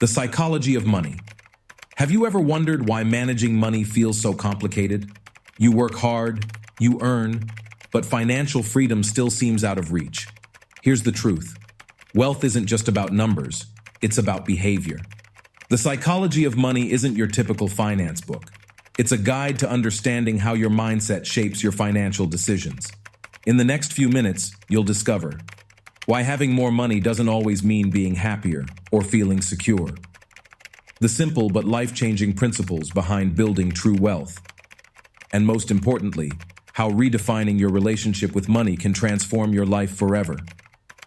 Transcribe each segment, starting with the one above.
The psychology of money. Have you ever wondered why managing money feels so complicated? You work hard, you earn, but financial freedom still seems out of reach. Here's the truth. Wealth isn't just about numbers, it's about behavior. The psychology of money isn't your typical finance book. It's a guide to understanding how your mindset shapes your financial decisions. In the next few minutes, you'll discover why having more money doesn't always mean being happier or feeling secure. The simple but life-changing principles behind building true wealth. And most importantly, how redefining your relationship with money can transform your life forever.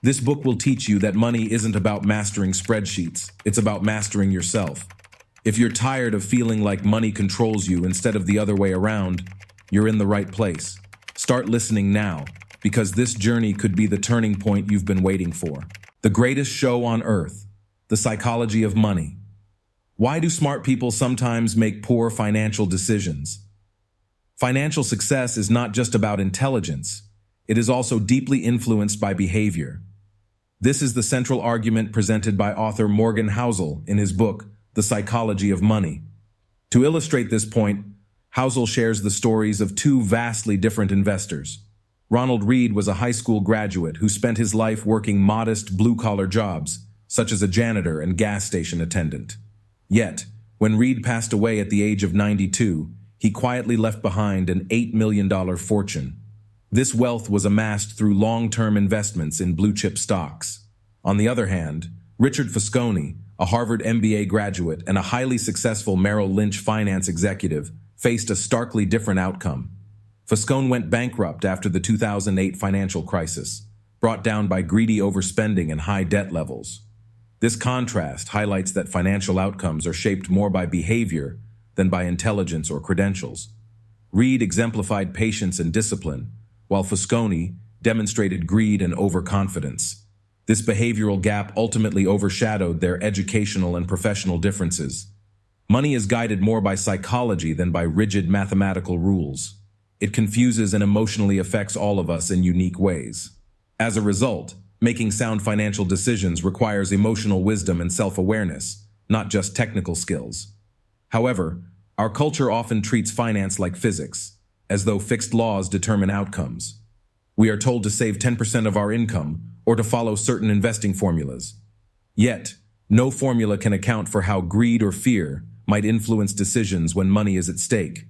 This book will teach you that money isn't about mastering spreadsheets, it's about mastering yourself. If you're tired of feeling like money controls you instead of the other way around, you're in the right place. Start listening now, because this journey could be the turning point you've been waiting for. The greatest show on earth, the psychology of money. Why do smart people sometimes make poor financial decisions? Financial success is not just about intelligence. It is also deeply influenced by behavior. This is the central argument presented by author Morgan Housel in his book, The Psychology of Money. To illustrate this point, Housel shares the stories of two vastly different investors. Ronald Reed was a high school graduate who spent his life working modest blue-collar jobs, such as a janitor and gas station attendant. Yet, when Reed passed away at the age of 92, he quietly left behind an $8 million fortune. This wealth was amassed through long-term investments in blue-chip stocks. On the other hand, Richard Fosconi, a Harvard MBA graduate and a highly successful Merrill Lynch finance executive, faced a starkly different outcome. Fosconi went bankrupt after the 2008 financial crisis, brought down by greedy overspending and high debt levels. This contrast highlights that financial outcomes are shaped more by behavior than by intelligence or credentials. Reed exemplified patience and discipline, while Fosconi demonstrated greed and overconfidence. This behavioral gap ultimately overshadowed their educational and professional differences. Money is guided more by psychology than by rigid mathematical rules. It confuses and emotionally affects all of us in unique ways. As a result, making sound financial decisions requires emotional wisdom and self-awareness, not just technical skills. However, our culture often treats finance like physics, as though fixed laws determine outcomes. We are told to save 10% of our income or to follow certain investing formulas. Yet, no formula can account for how greed or fear might influence decisions when money is at stake.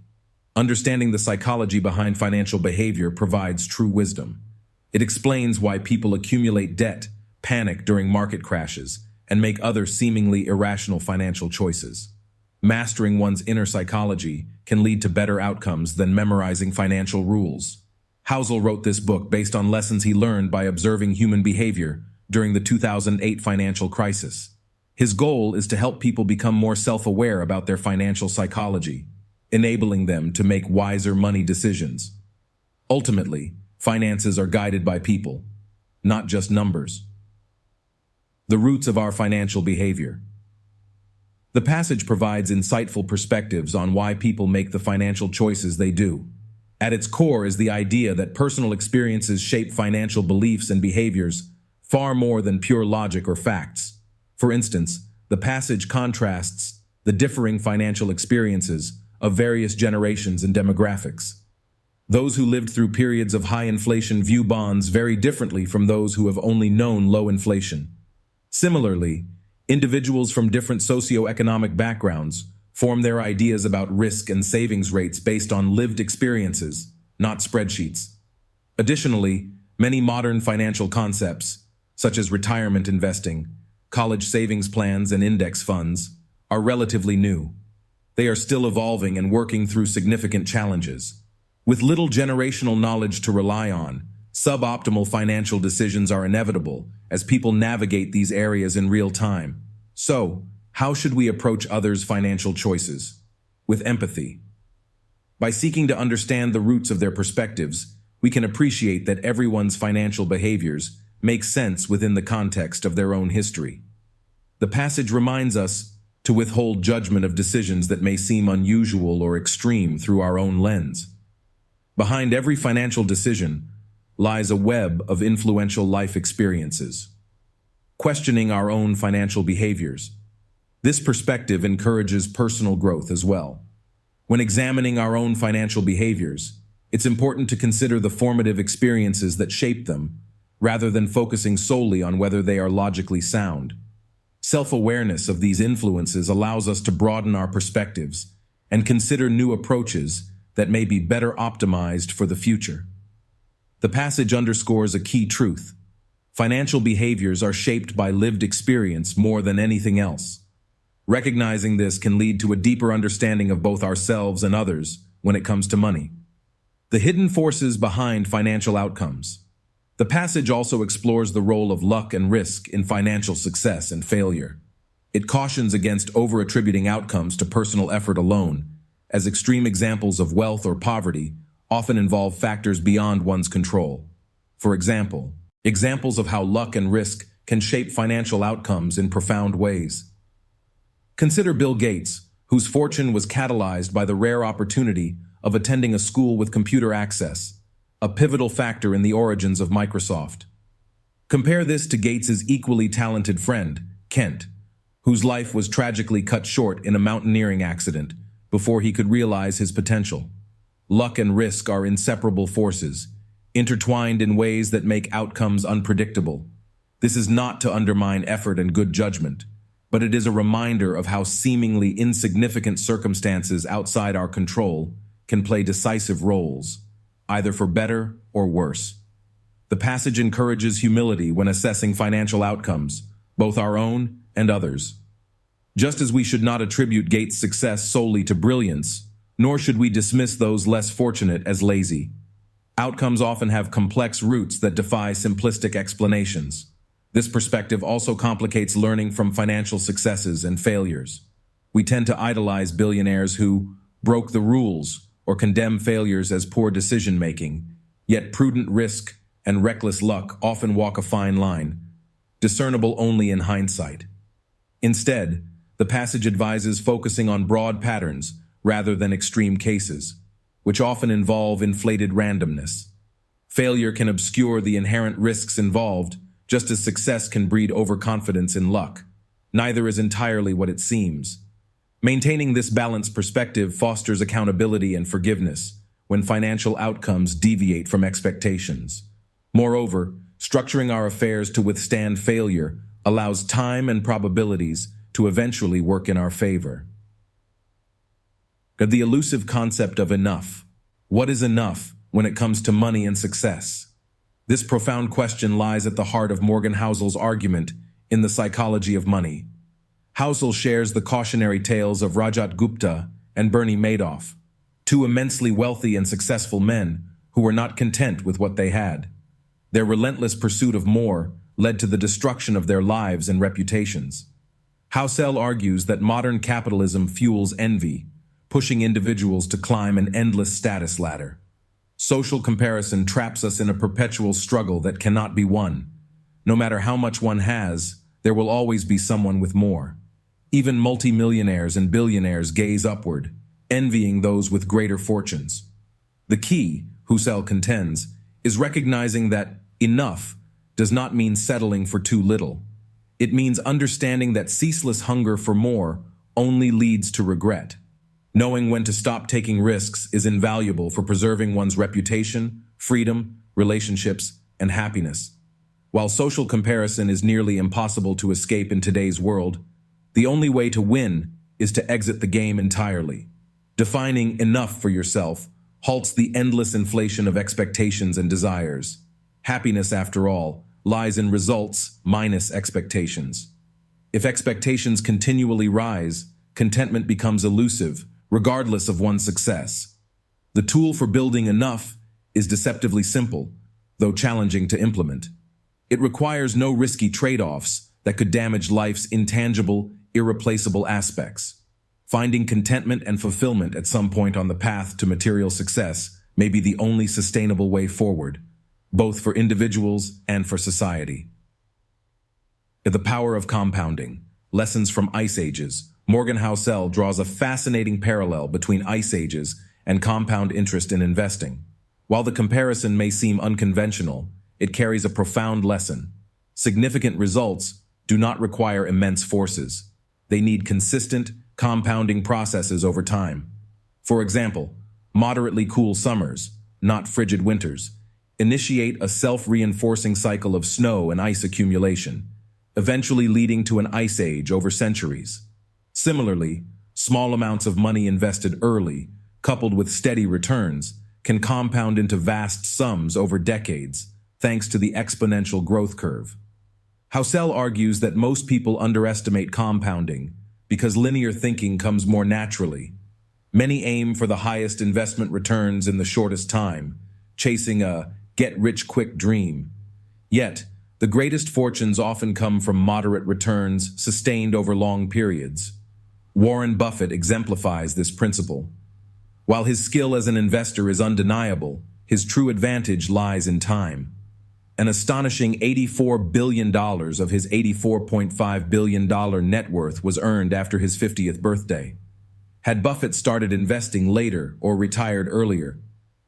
Understanding the psychology behind financial behavior provides true wisdom. It explains why people accumulate debt, panic during market crashes, and make other seemingly irrational financial choices. Mastering one's inner psychology can lead to better outcomes than memorizing financial rules. Housel wrote this book based on lessons he learned by observing human behavior during the 2008 financial crisis. His goal is to help people become more self-aware about their financial psychology, enabling them to make wiser money decisions. Ultimately, finances are guided by people, not just numbers. The roots of our financial behavior. The passage provides insightful perspectives on why people make the financial choices they do. At its core is the idea that personal experiences shape financial beliefs and behaviors far more than pure logic or facts. For instance, the passage contrasts the differing financial experiences of various generations and demographics. Those who lived through periods of high inflation view bonds very differently from those who have only known low inflation. Similarly, individuals from different socioeconomic backgrounds form their ideas about risk and savings rates based on lived experiences, not spreadsheets. Additionally, many modern financial concepts, such as retirement investing, college savings plans, and index funds, are relatively new. They are still evolving and working through significant challenges. With little generational knowledge to rely on, suboptimal financial decisions are inevitable as people navigate these areas in real time. So, how should we approach others' financial choices? With empathy. By seeking to understand the roots of their perspectives, we can appreciate that everyone's financial behaviors make sense within the context of their own history. The passage reminds us to withhold judgment of decisions that may seem unusual or extreme through our own lens. Behind every financial decision lies a web of influential life experiences. Questioning our own financial behaviors. This perspective encourages personal growth as well. When examining our own financial behaviors, it's important to consider the formative experiences that shape them, rather than focusing solely on whether they are logically sound. Self-awareness of these influences allows us to broaden our perspectives and consider new approaches that may be better optimized for the future. The passage underscores a key truth. Financial behaviors are shaped by lived experience more than anything else. Recognizing this can lead to a deeper understanding of both ourselves and others when it comes to money. The hidden forces behind financial outcomes. The passage also explores the role of luck and risk in financial success and failure. It cautions against over-attributing outcomes to personal effort alone, as extreme examples of wealth or poverty often involve factors beyond one's control. For example, examples of how luck and risk can shape financial outcomes in profound ways. Consider Bill Gates, whose fortune was catalyzed by the rare opportunity of attending a school with computer access, a pivotal factor in the origins of Microsoft. Compare this to Gates's equally talented friend, Kent, whose life was tragically cut short in a mountaineering accident before he could realize his potential. Luck and risk are inseparable forces, intertwined in ways that make outcomes unpredictable. This is not to undermine effort and good judgment, but it is a reminder of how seemingly insignificant circumstances outside our control can play decisive roles, either for better or worse. The passage encourages humility when assessing financial outcomes, both our own and others. Just as we should not attribute Gates' success solely to brilliance, nor should we dismiss those less fortunate as lazy. Outcomes often have complex roots that defy simplistic explanations. This perspective also complicates learning from financial successes and failures. We tend to idolize billionaires who broke the rules or condemn failures as poor decision-making, yet prudent risk and reckless luck often walk a fine line, discernible only in hindsight. Instead, the passage advises focusing on broad patterns rather than extreme cases, which often involve inflated randomness. Failure can obscure the inherent risks involved, just as success can breed overconfidence in luck. Neither is entirely what it seems. Maintaining this balanced perspective fosters accountability and forgiveness when financial outcomes deviate from expectations. Moreover, structuring our affairs to withstand failure allows time and probabilities to eventually work in our favor. The elusive concept of enough. What is enough when it comes to money and success? This profound question lies at the heart of Morgan Housel's argument in The Psychology of Money. Housel shares the cautionary tales of Rajat Gupta and Bernie Madoff, two immensely wealthy and successful men who were not content with what they had. Their relentless pursuit of more led to the destruction of their lives and reputations. Housel argues that modern capitalism fuels envy, pushing individuals to climb an endless status ladder. Social comparison traps us in a perpetual struggle that cannot be won. No matter how much one has, there will always be someone with more. Even multimillionaires and billionaires gaze upward, envying those with greater fortunes. The key, Housel contends, is recognizing that enough does not mean settling for too little. It means understanding that ceaseless hunger for more only leads to regret. Knowing when to stop taking risks is invaluable for preserving one's reputation, freedom, relationships, and happiness. While social comparison is nearly impossible to escape in today's world, the only way to win is to exit the game entirely. Defining enough for yourself halts the endless inflation of expectations and desires. Happiness, after all, lies in results minus expectations. If expectations continually rise, contentment becomes elusive, regardless of one's success. The tool for building enough is deceptively simple, though challenging to implement. It requires no risky trade-offs that could damage life's intangible, irreplaceable aspects. Finding contentment and fulfillment at some point on the path to material success may be the only sustainable way forward, both for individuals and for society. The power of compounding. Lessons from Ice Ages. Morgan Housel draws a fascinating parallel between ice ages and compound interest in investing. While the comparison may seem unconventional, it carries a profound lesson. Significant results do not require immense forces. They need consistent, compounding processes over time. For example, moderately cool summers, not frigid winters, initiate a self-reinforcing cycle of snow and ice accumulation, eventually leading to an ice age over centuries. Similarly, small amounts of money invested early, coupled with steady returns, can compound into vast sums over decades, thanks to the exponential growth curve. Housel argues that most people underestimate compounding because linear thinking comes more naturally. Many aim for the highest investment returns in the shortest time, chasing a get-rich-quick dream. Yet, the greatest fortunes often come from moderate returns sustained over long periods. Warren Buffett exemplifies this principle. While his skill as an investor is undeniable, his true advantage lies in time. An astonishing $84 billion of his $84.5 billion net worth was earned after his 50th birthday. Had Buffett started investing later or retired earlier,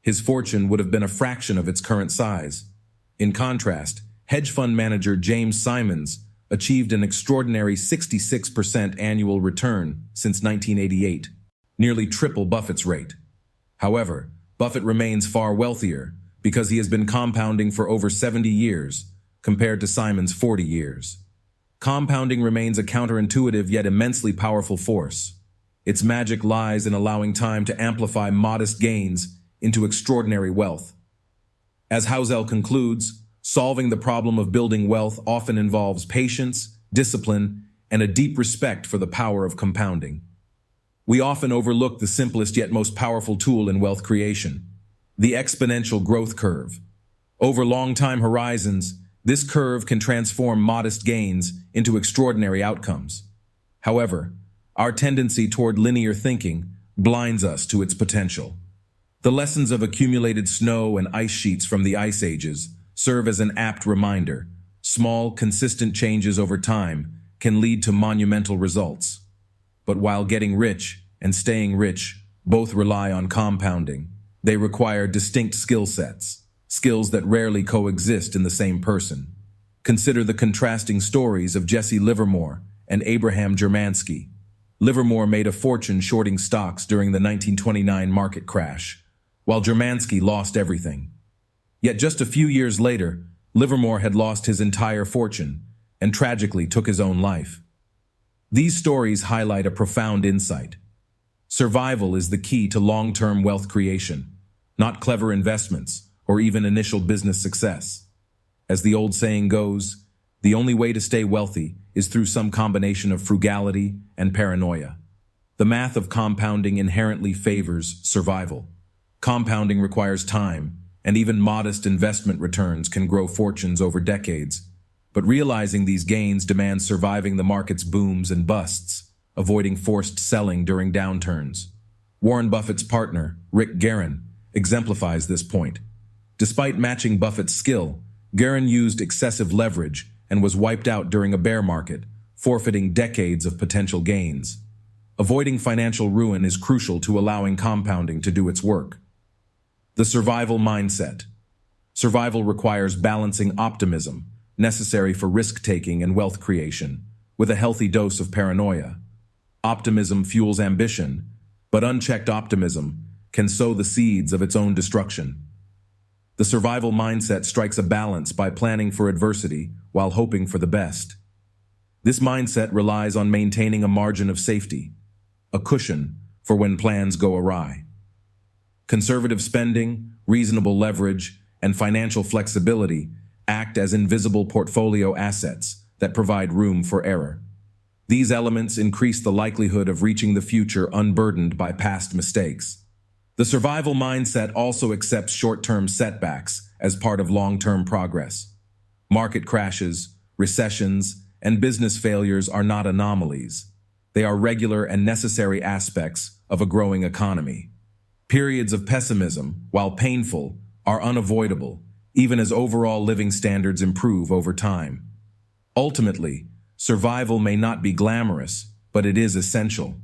his fortune would have been a fraction of its current size. In contrast, hedge fund manager James Simons achieved an extraordinary 66% annual return since 1988, nearly triple Buffett's rate. However, Buffett remains far wealthier because he has been compounding for over 70 years, compared to Simon's 40 years. Compounding remains a counterintuitive yet immensely powerful force. Its magic lies in allowing time to amplify modest gains into extraordinary wealth. As Housel concludes, solving the problem of building wealth often involves patience, discipline, and a deep respect for the power of compounding. We often overlook the simplest yet most powerful tool in wealth creation: the exponential growth curve. Over long time horizons, this curve can transform modest gains into extraordinary outcomes. However, our tendency toward linear thinking blinds us to its potential. The lessons of accumulated snow and ice sheets from the ice ages serve as an apt reminder. Small, consistent changes over time can lead to monumental results. But while getting rich and staying rich both rely on compounding, they require distinct skill sets, skills that rarely coexist in the same person. Consider the contrasting stories of Jesse Livermore and Abraham Germansky. Livermore made a fortune shorting stocks during the 1929 market crash, while Germansky lost everything. Yet just a few years later, Livermore had lost his entire fortune and tragically took his own life. These stories highlight a profound insight. Survival is the key to long-term wealth creation, not clever investments or even initial business success. As the old saying goes, the only way to stay wealthy is through some combination of frugality and paranoia. The math of compounding inherently favors survival. Compounding requires time, and even modest investment returns can grow fortunes over decades. But realizing these gains demands surviving the market's booms and busts, avoiding forced selling during downturns. Warren Buffett's partner, Rick Guerin, exemplifies this point. Despite matching Buffett's skill, Guerin used excessive leverage and was wiped out during a bear market, forfeiting decades of potential gains. Avoiding financial ruin is crucial to allowing compounding to do its work. The survival mindset. Survival requires balancing optimism, necessary for risk-taking and wealth creation, with a healthy dose of paranoia. Optimism fuels ambition, but unchecked optimism can sow the seeds of its own destruction. The survival mindset strikes a balance by planning for adversity while hoping for the best. This mindset relies on maintaining a margin of safety, a cushion for when plans go awry. Conservative spending, reasonable leverage, and financial flexibility act as invisible portfolio assets that provide room for error. These elements increase the likelihood of reaching the future unburdened by past mistakes. The survival mindset also accepts short-term setbacks as part of long-term progress. Market crashes, recessions, and business failures are not anomalies. They are regular and necessary aspects of a growing economy. Periods of pessimism, while painful, are unavoidable, even as overall living standards improve over time. Ultimately, survival may not be glamorous, but it is essential.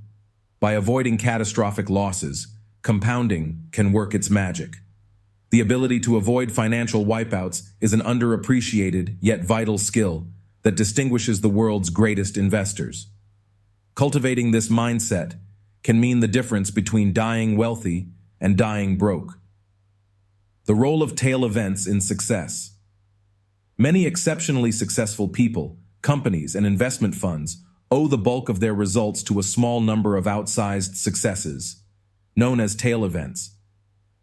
By avoiding catastrophic losses, compounding can work its magic. The ability to avoid financial wipeouts is an underappreciated yet vital skill that distinguishes the world's greatest investors. Cultivating this mindset can mean the difference between dying wealthy and dying broke. The role of tail events in success. Many exceptionally successful people, companies, and investment funds owe the bulk of their results to a small number of outsized successes, known as tail events.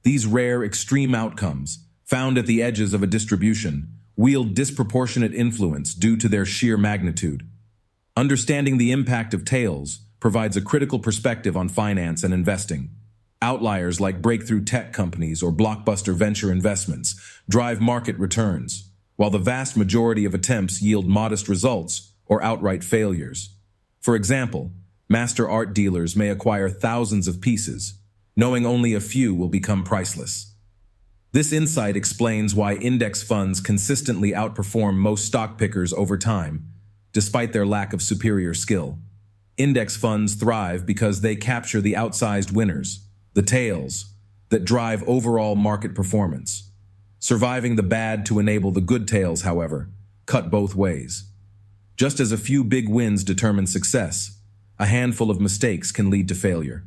These rare, extreme outcomes, found at the edges of a distribution, wield disproportionate influence due to their sheer magnitude. Understanding the impact of tails provides a critical perspective on finance and investing. Outliers like breakthrough tech companies or blockbuster venture investments drive market returns, while the vast majority of attempts yield modest results or outright failures. For example, master art dealers may acquire thousands of pieces, knowing only a few will become priceless. This insight explains why index funds consistently outperform most stock pickers over time, despite their lack of superior skill. Index funds thrive because they capture the outsized winners, the tails, that drive overall market performance. Surviving the bad to enable the good tails, however, cut both ways. Just as a few big wins determine success, a handful of mistakes can lead to failure.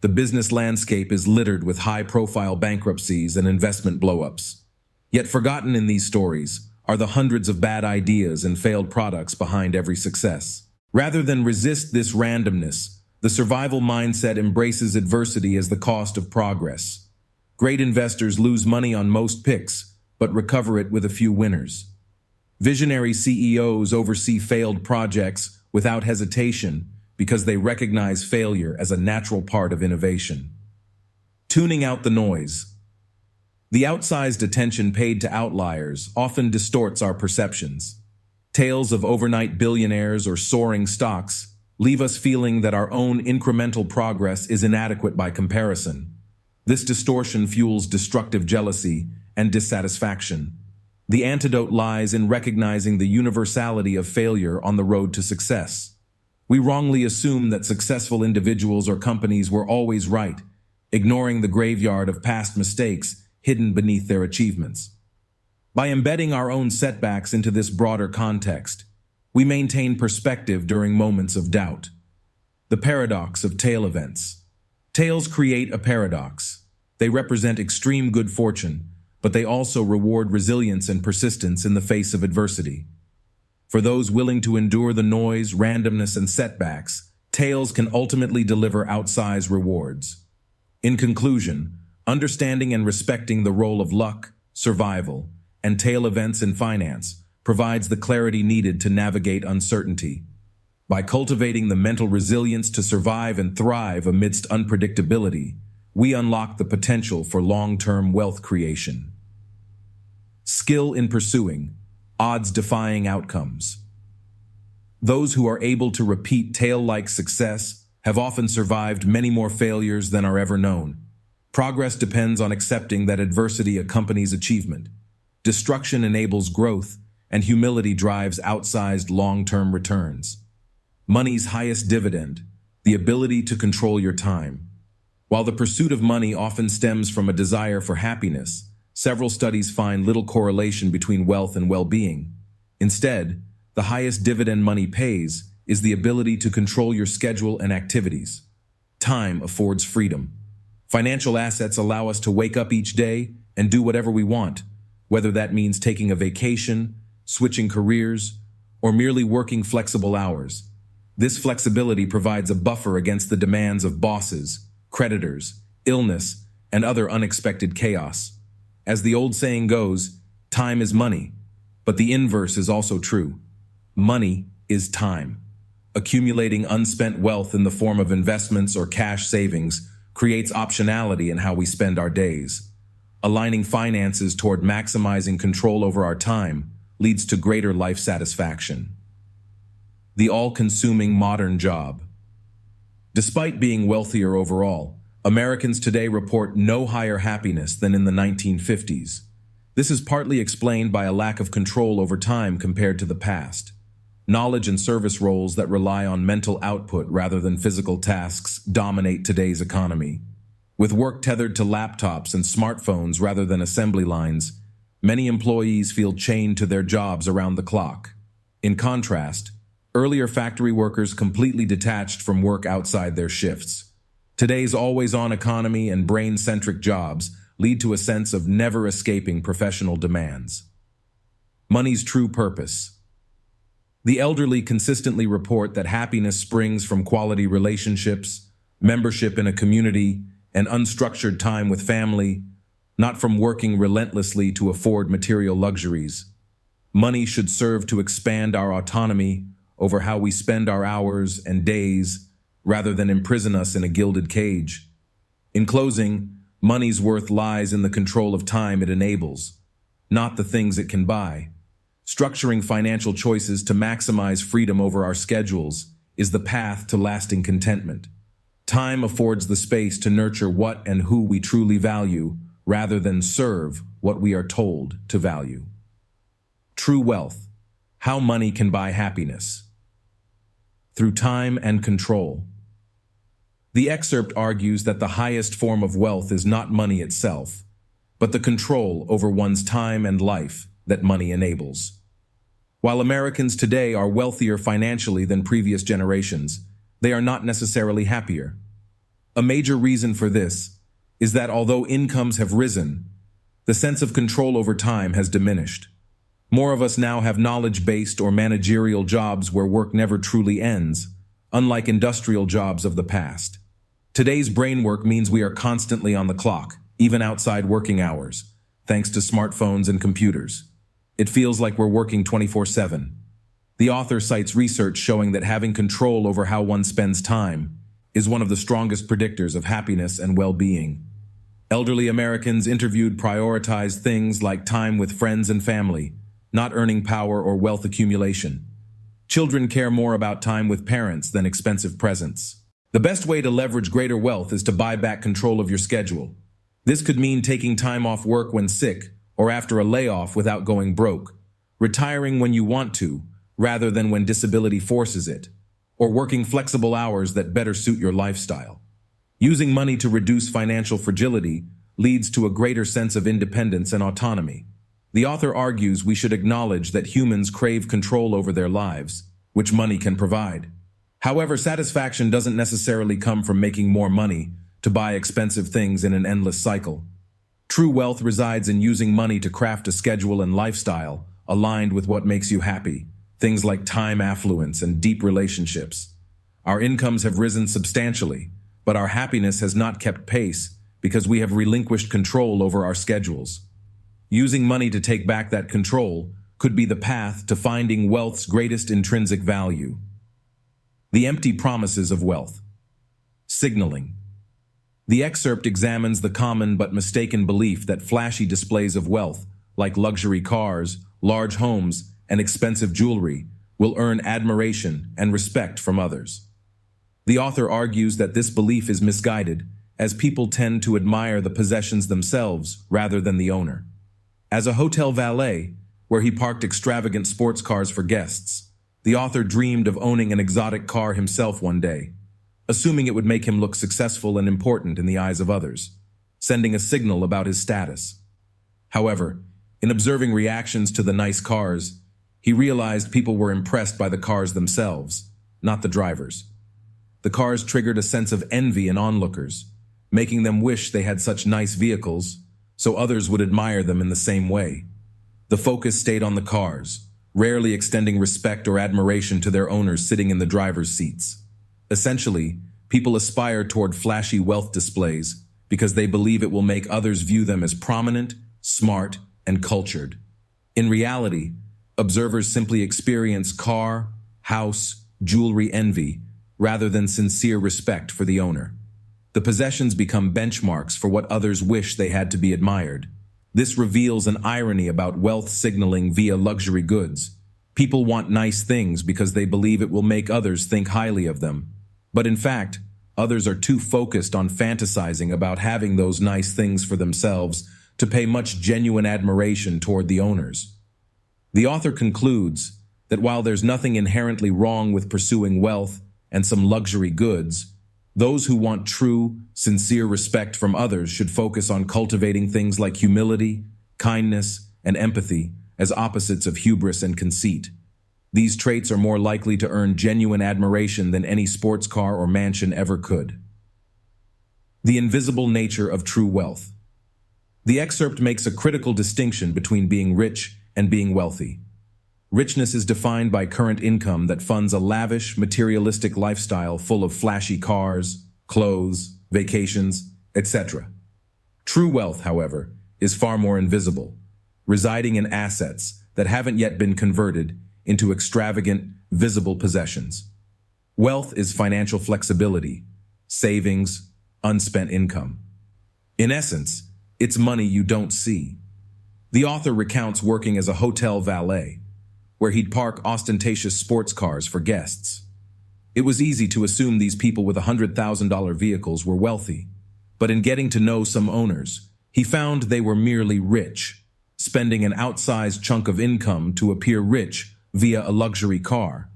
The business landscape is littered with high-profile bankruptcies and investment blow-ups. Yet forgotten in these stories are the hundreds of bad ideas and failed products behind every success. Rather than resist this randomness, the survival mindset embraces adversity as the cost of progress. Great investors lose money on most picks, but recover it with a few winners. Visionary CEOs oversee failed projects without hesitation because they recognize failure as a natural part of innovation. Tuning out the noise. The outsized attention paid to outliers often distorts our perceptions. Tales of overnight billionaires or soaring stocks leave us feeling that our own incremental progress is inadequate by comparison. This distortion fuels destructive jealousy and dissatisfaction. The antidote lies in recognizing the universality of failure on the road to success. We wrongly assume that successful individuals or companies were always right, ignoring the graveyard of past mistakes hidden beneath their achievements. By embedding our own setbacks into this broader context, we maintain perspective during moments of doubt. The paradox of tail events. Tails create a paradox. They represent extreme good fortune, but they also reward resilience and persistence in the face of adversity. For those willing to endure the noise, randomness, and setbacks, tails can ultimately deliver outsized rewards. In conclusion, understanding and respecting the role of luck, survival, and tail events in finance provides the clarity needed to navigate uncertainty. By cultivating the mental resilience to survive and thrive amidst unpredictability, we unlock the potential for long-term wealth creation. Skill in pursuing odds-defying outcomes. Those who are able to repeat tail-like success have often survived many more failures than are ever known. Progress depends on accepting that adversity accompanies achievement. Destruction enables growth, and humility drives outsized long-term returns. Money's highest dividend, the ability to control your time. While the pursuit of money often stems from a desire for happiness, several studies find little correlation between wealth and well-being. Instead, the highest dividend money pays is the ability to control your schedule and activities. Time affords freedom. Financial assets allow us to wake up each day and do whatever we want, whether that means taking a vacation, switching careers, or merely working flexible hours. This flexibility provides a buffer against the demands of bosses, creditors, illness, and other unexpected chaos. As the old saying goes, time is money, but the inverse is also true. Money is time. Accumulating unspent wealth in the form of investments or cash savings creates optionality in how we spend our days. Aligning finances toward maximizing control over our time leads to greater life satisfaction. The all-consuming modern job. Despite being wealthier overall, Americans today report no higher happiness than in the 1950s. This is partly explained by a lack of control over time compared to the past. Knowledge and service roles that rely on mental output rather than physical tasks dominate today's economy. With work tethered to laptops and smartphones rather than assembly lines, many employees feel chained to their jobs around the clock. In contrast, Earlier factory workers completely detached from work outside their shifts. Today's always-on economy and brain-centric jobs lead to a sense of never escaping professional demands. Money's true purpose. The elderly consistently report that happiness springs from quality relationships, membership in a community, and unstructured time with family, not from working relentlessly to afford material luxuries. Money should serve to expand our autonomy over how we spend our hours and days, rather than imprison us in a gilded cage. In closing, money's worth lies in the control of time it enables, not the things it can buy. Structuring financial choices to maximize freedom over our schedules is the path to lasting contentment. Time affords the space to nurture what and who we truly value, rather than serve what we are told to value. True wealth. How money can buy happiness. Through time and control. The excerpt argues that the highest form of wealth is not money itself, but the control over one's time and life that money enables. While Americans today are wealthier financially than previous generations, they are not necessarily happier. A major reason for this is that although incomes have risen, the sense of control over time has diminished. More of us now have knowledge-based or managerial jobs where work never truly ends, unlike industrial jobs of the past. Today's brain work means we are constantly on the clock, even outside working hours, thanks to smartphones and computers. It feels like we're working 24/7. The author cites research showing that having control over how one spends time is one of the strongest predictors of happiness and well-being. Elderly Americans interviewed prioritize things like time with friends and family, not earning power or wealth accumulation. Children care more about time with parents than expensive presents. The best way to leverage greater wealth is to buy back control of your schedule. This could mean taking time off work when sick or after a layoff without going broke, retiring when you want to rather than when disability forces it, or working flexible hours that better suit your lifestyle. Using money to reduce financial fragility leads to a greater sense of independence and autonomy. The author argues we should acknowledge that humans crave control over their lives, which money can provide. However, satisfaction doesn't necessarily come from making more money to buy expensive things in an endless cycle. True wealth resides in using money to craft a schedule and lifestyle aligned with what makes you happy, things like time affluence and deep relationships. Our incomes have risen substantially, but our happiness has not kept pace because we have relinquished control over our schedules. Using money to take back that control could be the path to finding wealth's greatest intrinsic value. The empty promises of wealth. Signaling. The excerpt examines the common but mistaken belief that flashy displays of wealth, like luxury cars, large homes, and expensive jewelry, will earn admiration and respect from others. The author argues that this belief is misguided, as people tend to admire the possessions themselves rather than the owner. As a hotel valet, where he parked extravagant sports cars for guests, the author dreamed of owning an exotic car himself one day, assuming it would make him look successful and important in the eyes of others, sending a signal about his status. However, in observing reactions to the nice cars, he realized people were impressed by the cars themselves, not the drivers. The cars triggered a sense of envy in onlookers, making them wish they had such nice vehicles, so others would admire them in the same way. The focus stayed on the cars, rarely extending respect or admiration to their owners sitting in the driver's seats. Essentially, people aspire toward flashy wealth displays because they believe it will make others view them as prominent, smart, and cultured. In reality, observers simply experience car, house, jewelry envy rather than sincere respect for the owner. The possessions become benchmarks for what others wish they had to be admired. This reveals an irony about wealth signaling via luxury goods. People want nice things because they believe it will make others think highly of them. But in fact, others are too focused on fantasizing about having those nice things for themselves to pay much genuine admiration toward the owners. The author concludes that while there's nothing inherently wrong with pursuing wealth and some luxury goods, those who want true, sincere respect from others should focus on cultivating things like humility, kindness, and empathy as opposites of hubris and conceit. These traits are more likely to earn genuine admiration than any sports car or mansion ever could. The invisible nature of true wealth. The excerpt makes a critical distinction between being rich and being wealthy. Richness is defined by current income that funds a lavish, materialistic lifestyle full of flashy cars, clothes, vacations, etc. True wealth, however, is far more invisible, residing in assets that haven't yet been converted into extravagant, visible possessions. Wealth is financial flexibility, savings, unspent income. In essence, it's money you don't see. The author recounts working as a hotel valet, where he'd park ostentatious sports cars for guests. It was easy to assume these people with $100,000 vehicles were wealthy, but in getting to know some owners, he found they were merely rich, spending an outsized chunk of income to appear rich via a luxury car.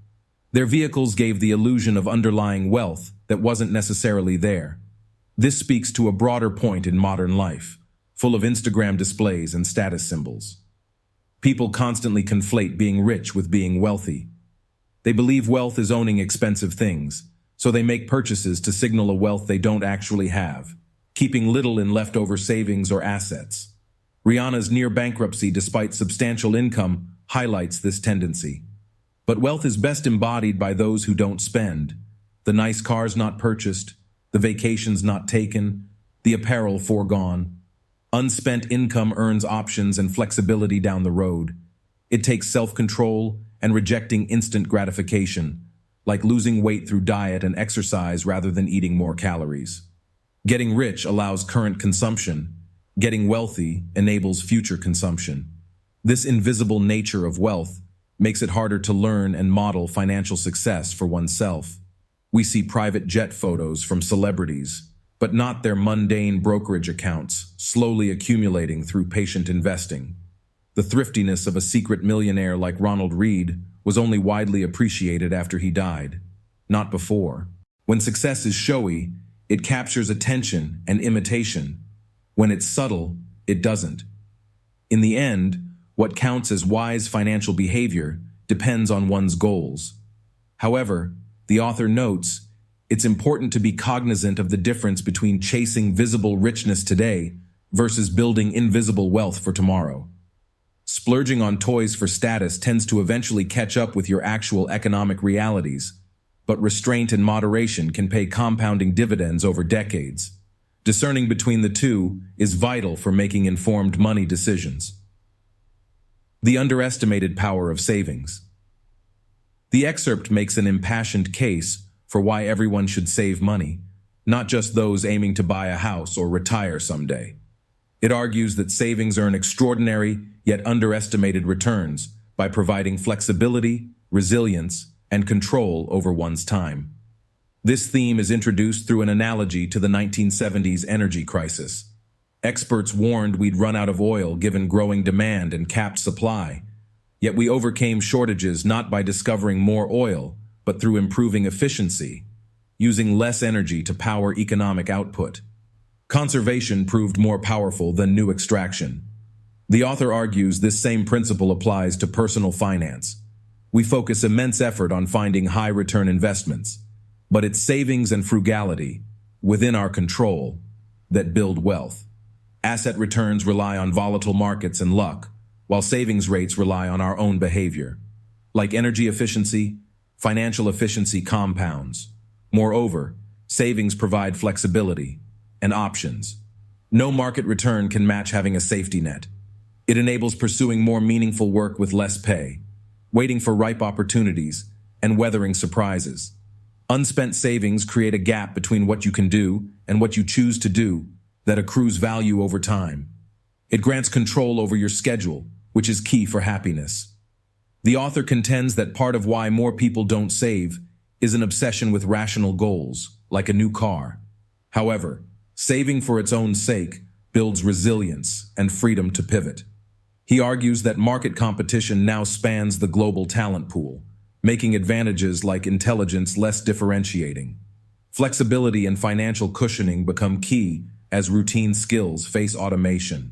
Their vehicles gave the illusion of underlying wealth that wasn't necessarily there. This speaks to a broader point in modern life, full of Instagram displays and status symbols. People constantly conflate being rich with being wealthy. They believe wealth is owning expensive things, so they make purchases to signal a wealth they don't actually have, keeping little in leftover savings or assets. Rihanna's near bankruptcy despite substantial income highlights this tendency. But wealth is best embodied by those who don't spend. The nice cars not purchased, the vacations not taken, the apparel foregone. Unspent income earns options and flexibility down the road. It takes self-control and rejecting instant gratification, like losing weight through diet and exercise rather than eating more calories. Getting rich allows current consumption. Getting wealthy enables future consumption. This invisible nature of wealth makes it harder to learn and model financial success for oneself. We see private jet photos from celebrities, but not their mundane brokerage accounts, slowly accumulating through patient investing. The thriftiness of a secret millionaire like Ronald Reid was only widely appreciated after he died, not before. When success is showy, it captures attention and imitation. When it's subtle, it doesn't. In the end, what counts as wise financial behavior depends on one's goals. However, the author notes, it's important to be cognizant of the difference between chasing visible richness today versus building invisible wealth for tomorrow. Splurging on toys for status tends to eventually catch up with your actual economic realities, but restraint and moderation can pay compounding dividends over decades. Discerning between the two is vital for making informed money decisions. The underestimated power of savings. The excerpt makes an impassioned case for why everyone should save money, not just those aiming to buy a house or retire someday. It argues that savings earn extraordinary yet underestimated returns by providing flexibility, resilience, and control over one's time. This theme is introduced through an analogy to the 1970s energy crisis. Experts warned we'd run out of oil given growing demand and capped supply, yet we overcame shortages not by discovering more oil, but through improving efficiency, using less energy to power economic output. Conservation proved more powerful than new extraction. The author argues this same principle applies to personal finance. We focus immense effort on finding high-return investments, but it's savings and frugality, within our control, that build wealth. Asset returns rely on volatile markets and luck, while savings rates rely on our own behavior. Like energy efficiency, financial efficiency compounds. Moreover, savings provide flexibility and options. No market return can match having a safety net. It enables pursuing more meaningful work with less pay, waiting for ripe opportunities, and weathering surprises. Unspent savings create a gap between what you can do and what you choose to do that accrues value over time. It grants control over your schedule, which is key for happiness. The author contends that part of why more people don't save is an obsession with rational goals, like a new car. However, saving for its own sake builds resilience and freedom to pivot. He argues that market competition now spans the global talent pool, making advantages like intelligence less differentiating. Flexibility and financial cushioning become key as routine skills face automation.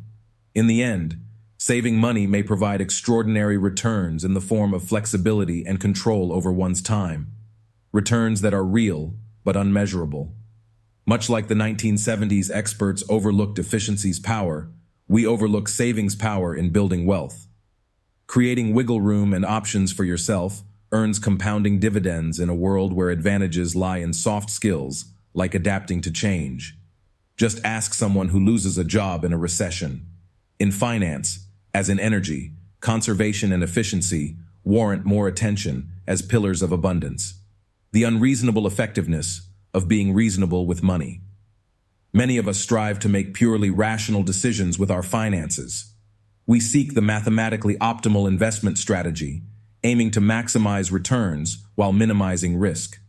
In the end, Saving money may provide extraordinary returns in the form of flexibility and control over one's time. Returns that are real, but unmeasurable. Much like the 1970s experts overlooked efficiency's power, we overlook savings power in building wealth. Creating wiggle room and options for yourself earns compounding dividends in a world where advantages lie in soft skills, like adapting to change. Just ask someone who loses a job in a recession. In finance, as in energy, conservation and efficiency warrant more attention as pillars of abundance. The unreasonable effectiveness of being reasonable with money. Many of us strive to make purely rational decisions with our finances. We seek the mathematically optimal investment strategy, aiming to maximize returns while minimizing risk.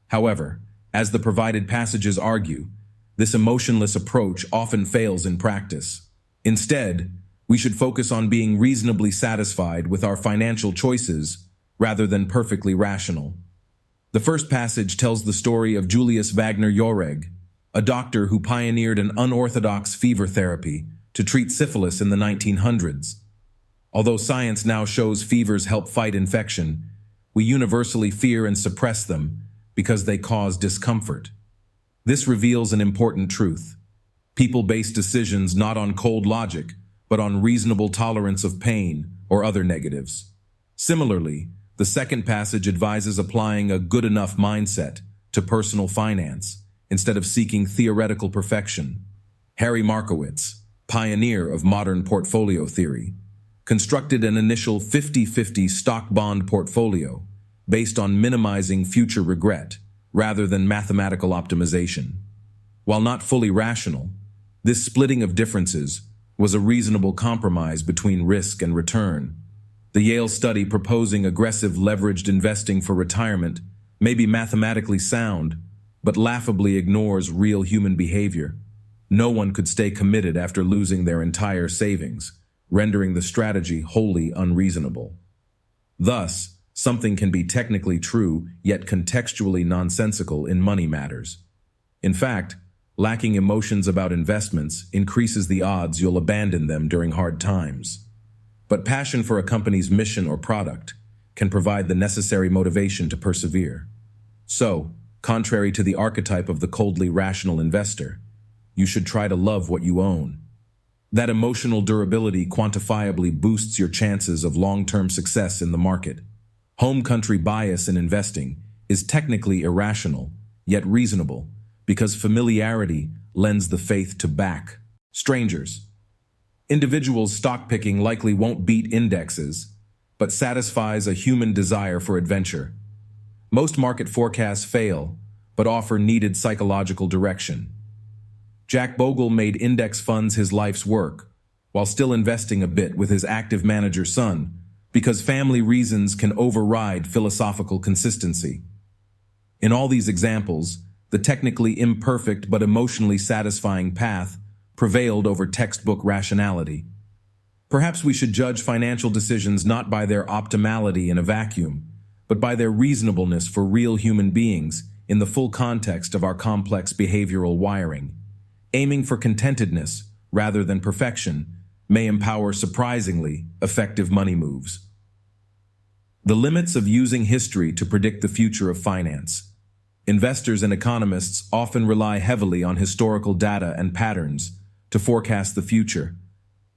However, as the provided passages argue, this emotionless approach often fails in practice. Instead, we should focus on being reasonably satisfied with our financial choices rather than perfectly rational. The first passage tells the story of Julius Wagner Joreg, a doctor who pioneered an unorthodox fever therapy to treat syphilis in the 1900s. Although science now shows fevers help fight infection, we universally fear and suppress them because they cause discomfort. This reveals an important truth. People base decisions not on cold logic, but on reasonable tolerance of pain or other negatives. Similarly, the second passage advises applying a good enough mindset to personal finance instead of seeking theoretical perfection. Harry Markowitz, pioneer of modern portfolio theory, constructed an initial 50-50 stock-bond portfolio based on minimizing future regret rather than mathematical optimization. While not fully rational, this splitting of differences was a reasonable compromise between risk and return. The Yale study proposing aggressive leveraged investing for retirement may be mathematically sound, but laughably ignores real human behavior. No one could stay committed after losing their entire savings, rendering the strategy wholly unreasonable. Thus, something can be technically true, yet contextually nonsensical in money matters. In fact, lacking emotions about investments increases the odds you'll abandon them during hard times. But passion for a company's mission or product can provide the necessary motivation to persevere. So, contrary to the archetype of the coldly rational investor, you should try to love what you own. That emotional durability quantifiably boosts your chances of long-term success in the market. Home country bias in investing is technically irrational, yet reasonable, because familiarity lends the faith to back strangers. Individuals stock-picking likely won't beat indexes, but satisfies a human desire for adventure. Most market forecasts fail, but offer needed psychological direction. Jack Bogle made index funds his life's work, while still investing a bit with his active manager son, because family reasons can override philosophical consistency. In all these examples, the technically imperfect but emotionally satisfying path prevailed over textbook rationality. Perhaps we should judge financial decisions not by their optimality in a vacuum, but by their reasonableness for real human beings in the full context of our complex behavioral wiring. Aiming for contentedness rather than perfection may empower surprisingly effective money moves. The limits of using history to predict the future of finance. Investors and economists often rely heavily on historical data and patterns to forecast the future,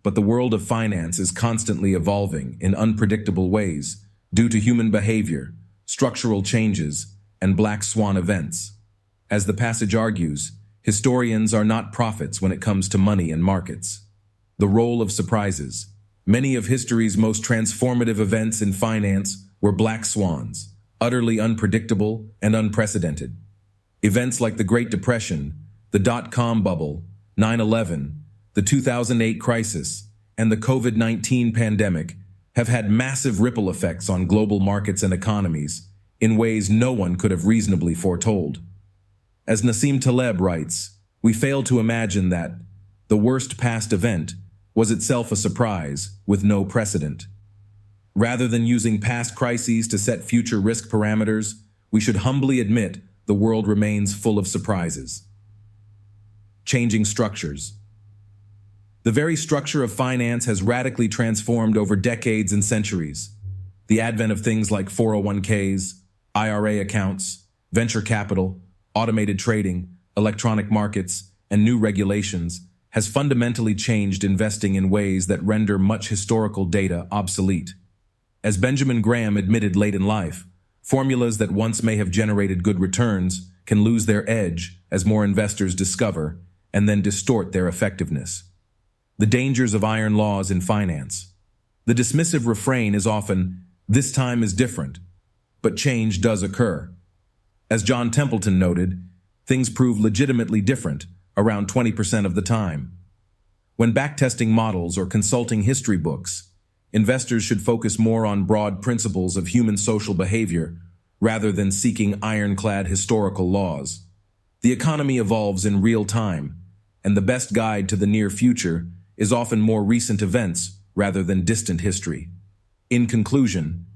but the world of finance is constantly evolving in unpredictable ways due to human behavior, structural changes, and black swan events. As the passage argues, historians are not prophets when it comes to money and markets. The role of surprises. Many of history's most transformative events in finance were black swans, utterly unpredictable and unprecedented. Events like the Great Depression, the dot-com bubble, 9/11, the 2008 crisis, and the COVID-19 pandemic have had massive ripple effects on global markets and economies in ways no one could have reasonably foretold. As Nassim Taleb writes, we fail to imagine that the worst past event was itself a surprise with no precedent. Rather than using past crises to set future risk parameters, we should humbly admit the world remains full of surprises. Changing structures. The very structure of finance has radically transformed over decades and centuries. The advent of things like 401ks, IRA accounts, venture capital, automated trading, electronic markets, and new regulations has fundamentally changed investing in ways that render much historical data obsolete. As Benjamin Graham admitted late in life, formulas that once may have generated good returns can lose their edge as more investors discover and then distort their effectiveness. The dangers of iron laws in finance. The dismissive refrain is often, "This time is different," but change does occur. As John Templeton noted, things prove legitimately different around 20% of the time. When backtesting models or consulting history books, investors should focus more on broad principles of human social behavior rather than seeking ironclad historical laws. The economy evolves in real time, and the best guide to the near future is often more recent events rather than distant history. In conclusion,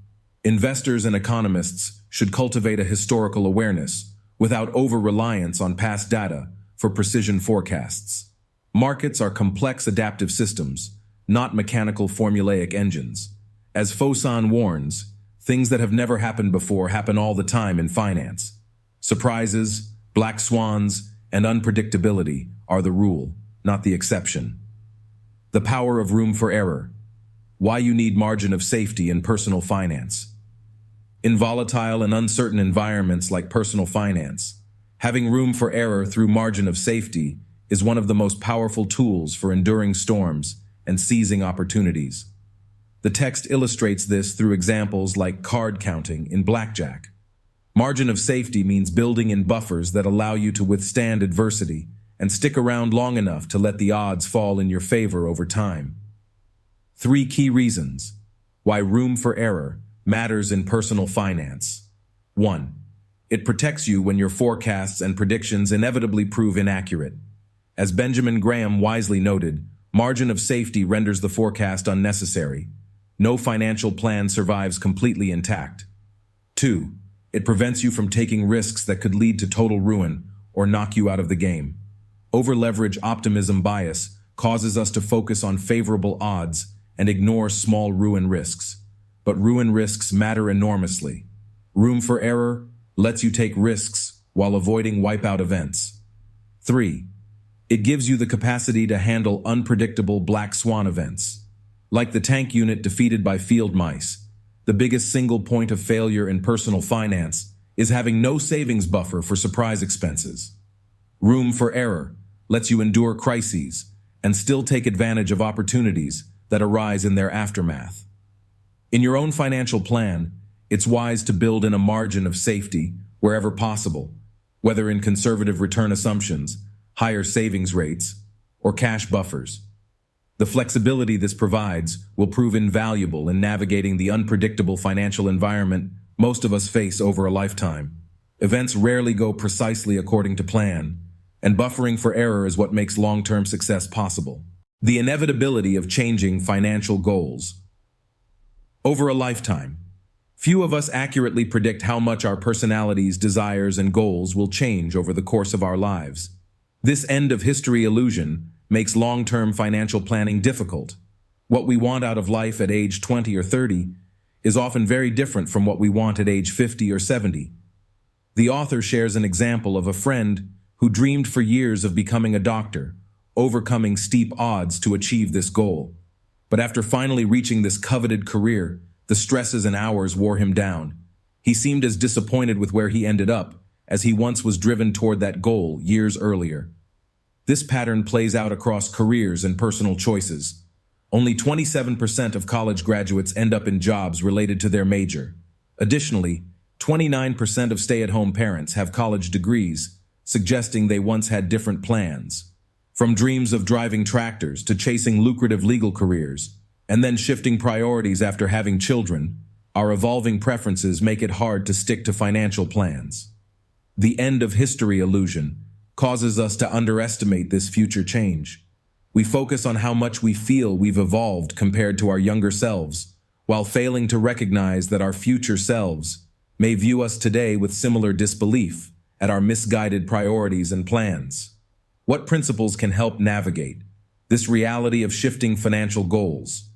investors and economists should cultivate a historical awareness without over-reliance on past data for precision forecasts. Markets are complex adaptive systems, not mechanical formulaic engines. As Fosan warns, things that have never happened before happen all the time in finance. Surprises, black swans, and unpredictability are the rule, not the exception. The power of room for error. Why you need margin of safety in personal finance. In volatile and uncertain environments like personal finance, having room for error through margin of safety is one of the most powerful tools for enduring storms and seizing opportunities. The text illustrates this through examples like card counting in blackjack. Margin of safety means building in buffers that allow you to withstand adversity and stick around long enough to let the odds fall in your favor over time. 3 key reasons why room for error matters in personal finance. 1. It protects you when your forecasts and predictions inevitably prove inaccurate. As Benjamin Graham wisely noted, margin of safety renders the forecast unnecessary. No financial plan survives completely intact. 2. It prevents you from taking risks that could lead to total ruin or knock you out of the game. Over-leverage optimism bias causes us to focus on favorable odds and ignore small ruin risks. But ruin risks matter enormously. Room for error lets you take risks while avoiding wipeout events. 3. It gives you the capacity to handle unpredictable black swan events. Like the tank unit defeated by field mice, the biggest single point of failure in personal finance is having no savings buffer for surprise expenses. Room for error lets you endure crises and still take advantage of opportunities that arise in their aftermath. In your own financial plan, it's wise to build in a margin of safety wherever possible, whether in conservative return assumptions, higher savings rates, or cash buffers. The flexibility this provides will prove invaluable in navigating the unpredictable financial environment most of us face over a lifetime. Events rarely go precisely according to plan, and buffering for error is what makes long-term success possible. The inevitability of changing financial goals. Over a lifetime, few of us accurately predict how much our personalities, desires, and goals will change over the course of our lives. This end-of-history illusion makes long-term financial planning difficult. What we want out of life at age 20 or 30 is often very different from what we want at age 50 or 70. The author shares an example of a friend who dreamed for years of becoming a doctor, overcoming steep odds to achieve this goal. But after finally reaching this coveted career, the stresses and hours wore him down. He seemed as disappointed with where he ended up as he once was driven toward that goal years earlier. This pattern plays out across careers and personal choices. Only 27% of college graduates end up in jobs related to their major. Additionally, 29% of stay-at-home parents have college degrees, suggesting they once had different plans. From dreams of driving tractors to chasing lucrative legal careers, and then shifting priorities after having children, our evolving preferences make it hard to stick to financial plans. The end-of-history illusion causes us to underestimate this future change. We focus on how much we feel we've evolved compared to our younger selves, while failing to recognize that our future selves may view us today with similar disbelief at our misguided priorities and plans. What principles can help navigate this reality of shifting financial goals.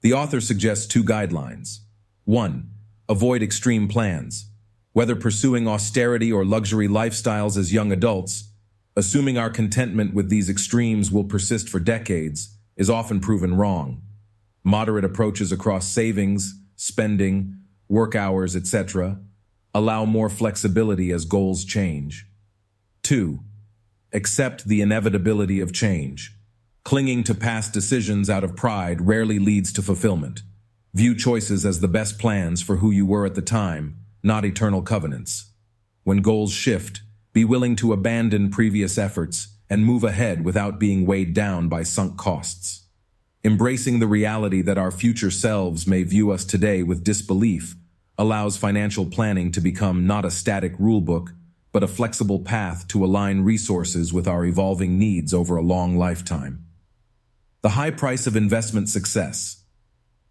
The author suggests two guidelines. 1. Avoid extreme plans. Whether pursuing austerity or luxury lifestyles as young adults, assuming our contentment with these extremes will persist for decades is often proven wrong. Moderate approaches across savings, spending, work hours, etc. allow more flexibility as goals change. 2. Accept the inevitability of change. Clinging to past decisions out of pride rarely leads to fulfillment. View choices as the best plans for who you were at the time, not eternal covenants. When goals shift, be willing to abandon previous efforts and move ahead without being weighed down by sunk costs. Embracing the reality that our future selves may view us today with disbelief allows financial planning to become not a static rulebook, but a flexible path to align resources with our evolving needs over a long lifetime. The high price of investment success.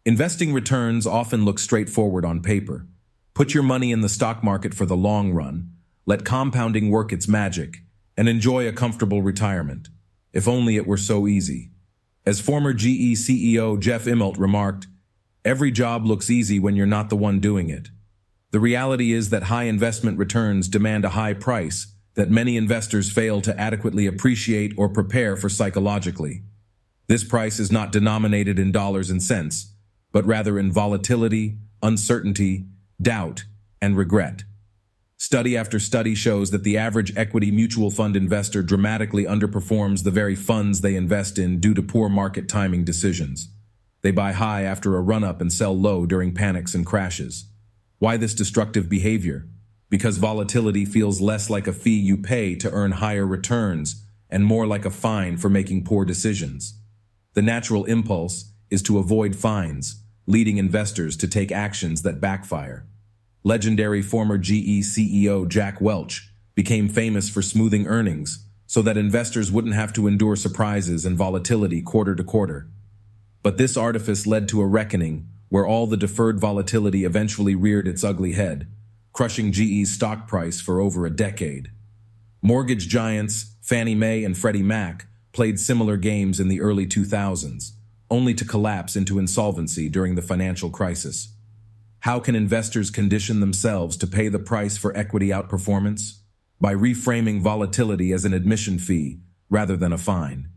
Investing returns often look straightforward on paper. Put your money in the stock market for the long run, let compounding work its magic, and enjoy a comfortable retirement. If only it were so easy. As former GE CEO Jeff Immelt remarked, "Every job looks easy when you're not the one doing it." The reality is that high investment returns demand a high price that many investors fail to adequately appreciate or prepare for psychologically. This price is not denominated in dollars and cents, but rather in volatility, uncertainty, doubt, and regret. Study after study shows that the average equity mutual fund investor dramatically underperforms the very funds they invest in due to poor market timing decisions. They buy high after a run-up and sell low during panics and crashes. Why this destructive behavior? Because volatility feels less like a fee you pay to earn higher returns and more like a fine for making poor decisions. The natural impulse is to avoid fines, leading investors to take actions that backfire. Legendary former GE CEO Jack Welch became famous for smoothing earnings so that investors wouldn't have to endure surprises and volatility quarter to quarter. But this artifice led to a reckoning where all the deferred volatility eventually reared its ugly head, crushing GE's stock price for over a decade. Mortgage giants Fannie Mae and Freddie Mac played similar games in the early 2000s, only to collapse into insolvency during the financial crisis. How can investors condition themselves to pay the price for equity outperformance? By reframing volatility as an admission fee rather than a fine.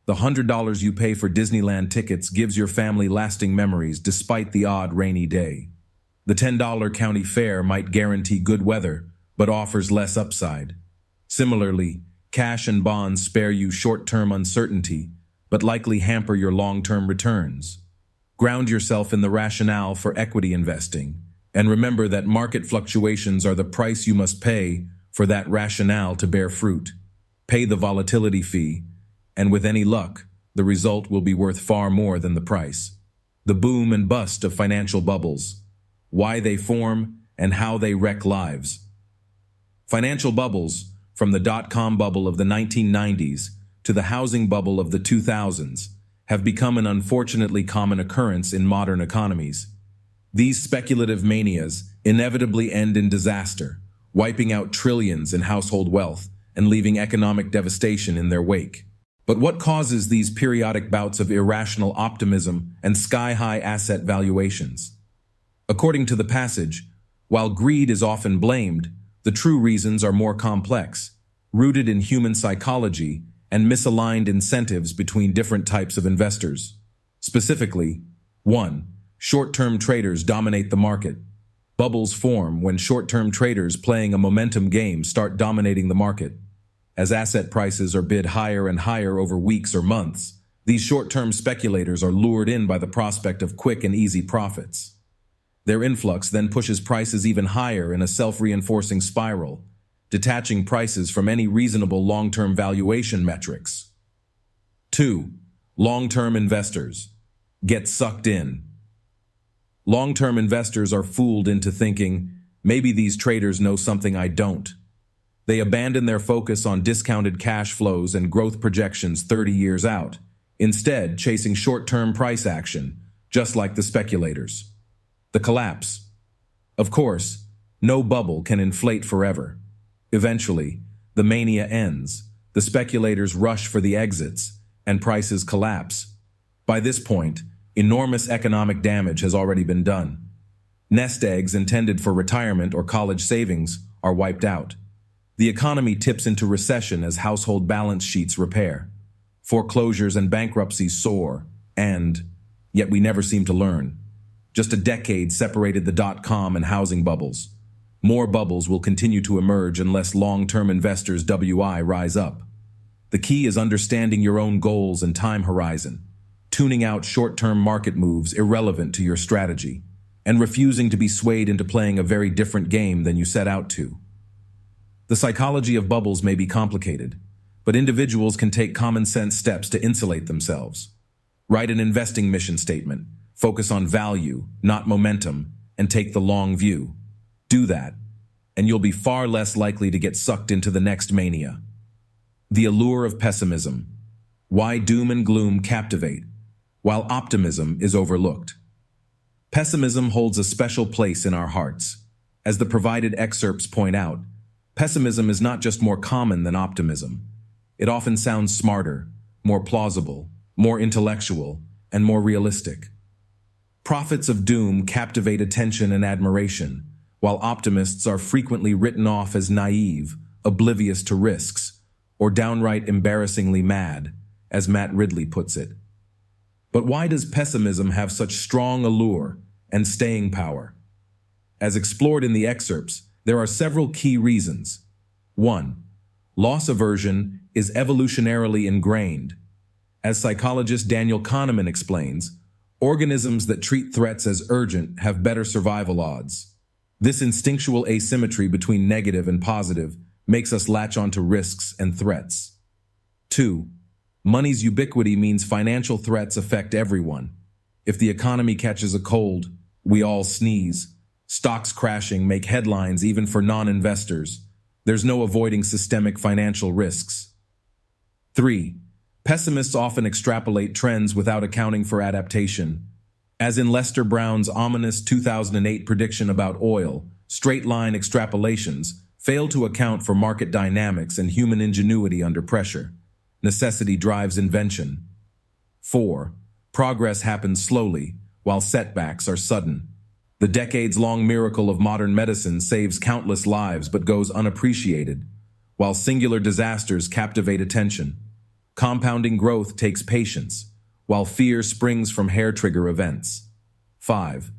The $100 you pay for Disneyland tickets gives your family lasting memories despite the odd rainy day. The $10 county fair might guarantee good weather, but offers less upside. Similarly, cash and bonds spare you short-term uncertainty, but likely hamper your long-term returns. Ground yourself in the rationale for equity investing, and remember that market fluctuations are the price you must pay for that rationale to bear fruit. Pay the volatility fee, and with any luck, the result will be worth far more than the price. The boom and bust of financial bubbles. Why they form and how they wreck lives. Financial bubbles, from the dot-com bubble of the 1990s to the housing bubble of the 2000s, have become an unfortunately common occurrence in modern economies. These speculative manias inevitably end in disaster, wiping out trillions in household wealth and leaving economic devastation in their wake. But what causes these periodic bouts of irrational optimism and sky-high asset valuations? According to the passage, while greed is often blamed, the true reasons are more complex, rooted in human psychology and misaligned incentives between different types of investors. Specifically, 1. Short-term traders dominate the market. Bubbles form when short-term traders playing a momentum game start dominating the market. As asset prices are bid higher and higher over weeks or months, these short-term speculators are lured in by the prospect of quick and easy profits. Their influx then pushes prices even higher in a self-reinforcing spiral, detaching prices from any reasonable long-term valuation metrics. 2. Long-term investors get sucked in. Long-term investors are fooled into thinking, maybe these traders know something I don't. They abandon their focus on discounted cash flows and growth projections 30 years out, instead chasing short-term price action, just like the speculators. The collapse. Of course, no bubble can inflate forever. Eventually, the mania ends, the speculators rush for the exits, and prices collapse. By this point, enormous economic damage has already been done. Nest eggs intended for retirement or college savings are wiped out. The economy tips into recession as household balance sheets repair. Foreclosures and bankruptcies soar, yet we never seem to learn. Just a decade separated the dot-com and housing bubbles. More bubbles will continue to emerge unless long-term investors rise up. The key is understanding your own goals and time horizon, tuning out short-term market moves irrelevant to your strategy, and refusing to be swayed into playing a very different game than you set out to. The psychology of bubbles may be complicated, but individuals can take common sense steps to insulate themselves. Write an investing mission statement, focus on value, not momentum, and take the long view. Do that, and you'll be far less likely to get sucked into the next mania. The allure of pessimism. Why doom and gloom captivate, while optimism is overlooked. Pessimism holds a special place in our hearts. As the provided excerpts point out, pessimism is not just more common than optimism. It often sounds smarter, more plausible, more intellectual, and more realistic. Prophets of doom captivate attention and admiration, while optimists are frequently written off as naive, oblivious to risks, or downright embarrassingly mad, as Matt Ridley puts it. But why does pessimism have such strong allure and staying power? As explored in the excerpts, there are several key reasons. 1. Loss aversion is evolutionarily ingrained. As psychologist Daniel Kahneman explains, organisms that treat threats as urgent have better survival odds. This instinctual asymmetry between negative and positive makes us latch onto risks and threats. 2. Money's ubiquity means financial threats affect everyone. If the economy catches a cold, we all sneeze. Stocks crashing make headlines even for non-investors. There's no avoiding systemic financial risks. 3. Pessimists often extrapolate trends without accounting for adaptation. As in Lester Brown's ominous 2008 prediction about oil, straight-line extrapolations fail to account for market dynamics and human ingenuity under pressure. Necessity drives invention. 4. Progress happens slowly, while setbacks are sudden. The decades-long miracle of modern medicine saves countless lives but goes unappreciated, while singular disasters captivate attention. Compounding growth takes patience, while fear springs from hair-trigger events. 5.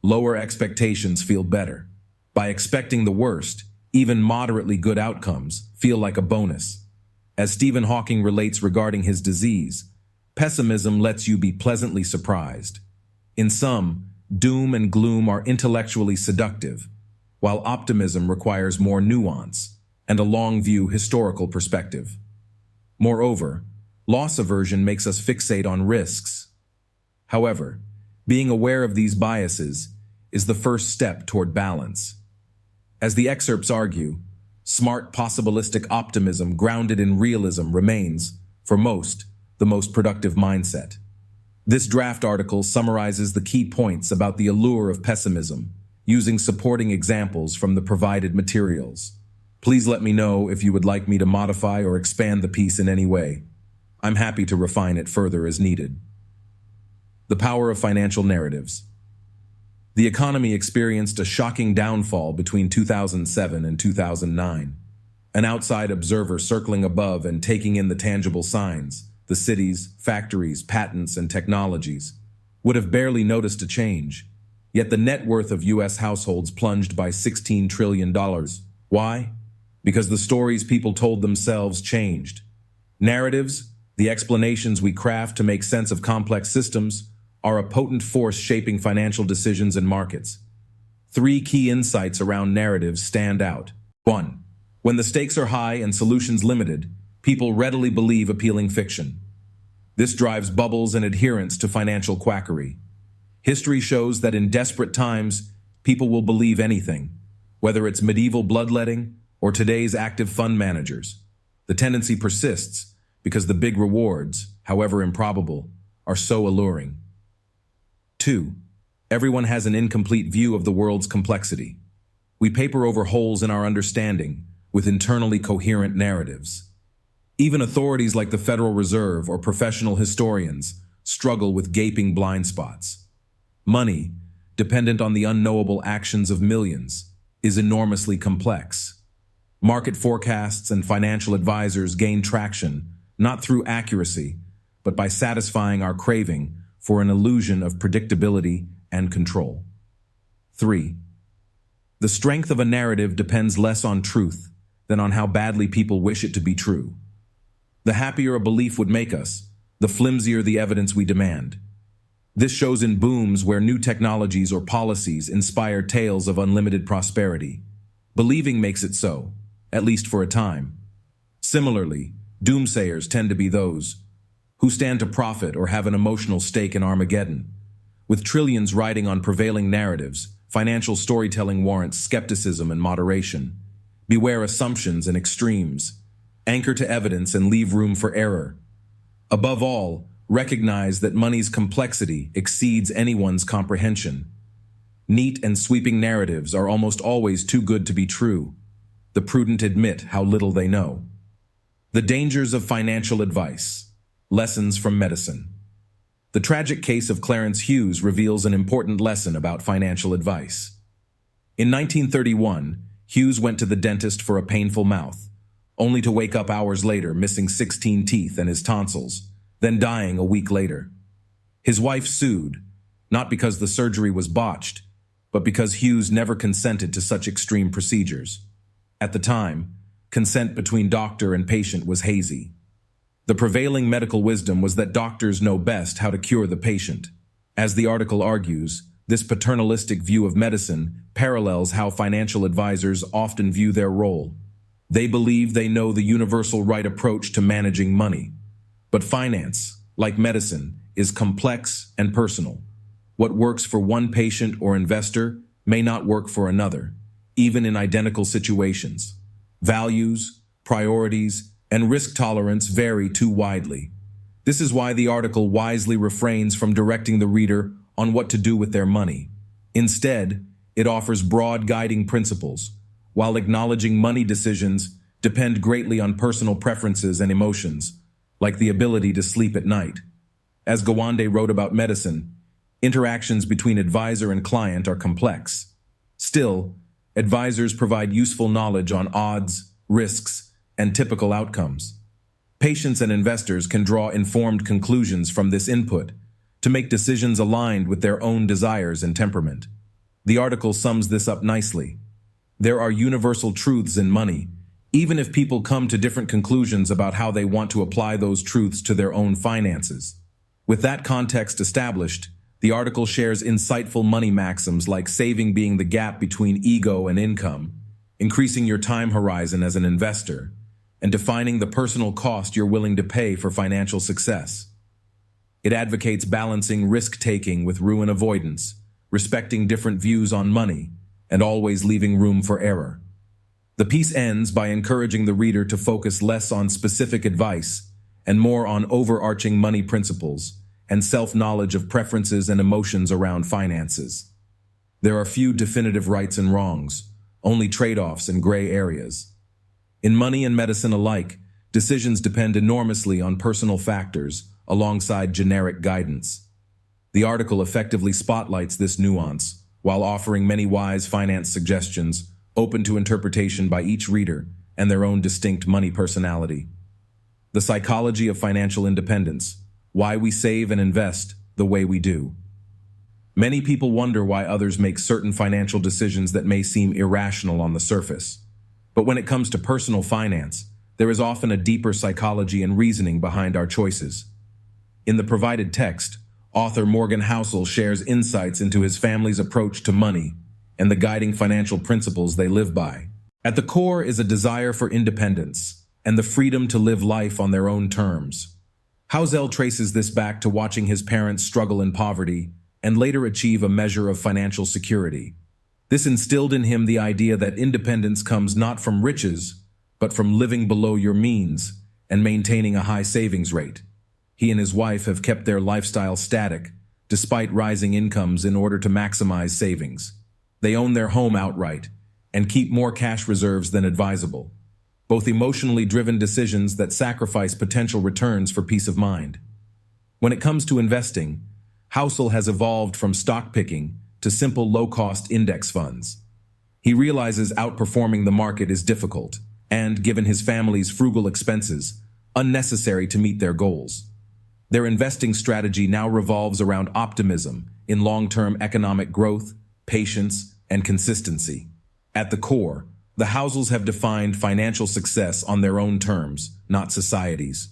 Lower expectations feel better. By expecting the worst, even moderately good outcomes feel like a bonus. As Stephen Hawking relates regarding his disease, pessimism lets you be pleasantly surprised. In sum, doom and gloom are intellectually seductive, while optimism requires more nuance and a long-view historical perspective. Moreover, loss aversion makes us fixate on risks. However, being aware of these biases is the first step toward balance. As the excerpts argue, smart possibilistic optimism grounded in realism remains, for most, the most productive mindset. This draft article summarizes the key points about the allure of pessimism, using supporting examples from the provided materials. Please let me know if you would like me to modify or expand the piece in any way. I'm happy to refine it further as needed. The power of financial narratives. The economy experienced a shocking downfall between 2007 and 2009. An outside observer circling above and taking in the tangible signs, the cities, factories, patents, and technologies, would have barely noticed a change. Yet the net worth of U.S. households plunged by $16 trillion. Why? Because the stories people told themselves changed. Narratives, the explanations we craft to make sense of complex systems, are a potent force shaping financial decisions and markets. 3 key insights around narratives stand out. 1. When the stakes are high and solutions limited, people readily believe appealing fiction. This drives bubbles and adherence to financial quackery. History shows that in desperate times, people will believe anything, whether it's medieval bloodletting or today's active fund managers. The tendency persists because the big rewards, however improbable, are so alluring. 2. Everyone has an incomplete view of the world's complexity. We paper over holes in our understanding with internally coherent narratives. Even authorities like the Federal Reserve or professional historians struggle with gaping blind spots. Money, dependent on the unknowable actions of millions, is enormously complex. Market forecasts and financial advisors gain traction not through accuracy, but by satisfying our craving for an illusion of predictability and control. 3. The strength of a narrative depends less on truth than on how badly people wish it to be true. The happier a belief would make us, the flimsier the evidence we demand. This shows in booms where new technologies or policies inspire tales of unlimited prosperity. Believing makes it so, at least for a time. Similarly, doomsayers tend to be those who stand to profit or have an emotional stake in Armageddon. With trillions riding on prevailing narratives, financial storytelling warrants skepticism and moderation. Beware assumptions and extremes. Anchor to evidence and leave room for error. Above all, recognize that money's complexity exceeds anyone's comprehension. Neat and sweeping narratives are almost always too good to be true. The prudent admit how little they know. The dangers of financial advice. Lessons from medicine. The tragic case of Clarence Hughes reveals an important lesson about financial advice. In 1931, Hughes went to the dentist for a painful mouth, only to wake up hours later missing 16 teeth and his tonsils, then dying a week later. His wife sued, not because the surgery was botched, but because Hughes never consented to such extreme procedures. At the time, consent between doctor and patient was hazy. The prevailing medical wisdom was that doctors know best how to cure the patient. As the article argues, this paternalistic view of medicine parallels how financial advisors often view their role. They believe they know the universal right approach to managing money. But finance, like medicine, is complex and personal. What works for one patient or investor may not work for another, even in identical situations. Values, priorities, and risk tolerance vary too widely. This is why the article wisely refrains from directing the reader on what to do with their money. Instead, it offers broad guiding principles, while acknowledging money decisions depend greatly on personal preferences and emotions, like the ability to sleep at night. As Gawande wrote about medicine, interactions between advisor and client are complex. Still, advisors provide useful knowledge on odds, risks, and typical outcomes. Patients and investors can draw informed conclusions from this input to make decisions aligned with their own desires and temperament. The article sums this up nicely. There are universal truths in money, even if people come to different conclusions about how they want to apply those truths to their own finances. With that context established, the article shares insightful money maxims like saving being the gap between ego and income, increasing your time horizon as an investor, and defining the personal cost you're willing to pay for financial success. It advocates balancing risk-taking with ruin avoidance, respecting different views on money, and always leaving room for error. The piece ends by encouraging the reader to focus less on specific advice and more on overarching money principles and self-knowledge of preferences and emotions around finances. There are few definitive rights and wrongs, only trade-offs and gray areas. In money and medicine alike, decisions depend enormously on personal factors alongside generic guidance. The article effectively spotlights this nuance while offering many wise finance suggestions open to interpretation by each reader and their own distinct money personality. The psychology of financial independence, why we save and invest the way we do. Many people wonder why others make certain financial decisions that may seem irrational on the surface. But when it comes to personal finance, there is often a deeper psychology and reasoning behind our choices. In the provided text, author Morgan Housel shares insights into his family's approach to money and the guiding financial principles they live by. At the core is a desire for independence and the freedom to live life on their own terms. Housel traces this back to watching his parents struggle in poverty and later achieve a measure of financial security. This instilled in him the idea that independence comes not from riches, but from living below your means and maintaining a high savings rate. He and his wife have kept their lifestyle static, despite rising incomes in order to maximize savings. They own their home outright and keep more cash reserves than advisable. both emotionally driven decisions that sacrifice potential returns for peace of mind. When it comes to investing, Housel has evolved from stock picking to simple low-cost index funds. He realizes outperforming the market is difficult and, given his family's frugal expenses, unnecessary to meet their goals. Their investing strategy now revolves around optimism in long-term economic growth, patience, and consistency. At the core, the Housels have defined financial success on their own terms, not society's.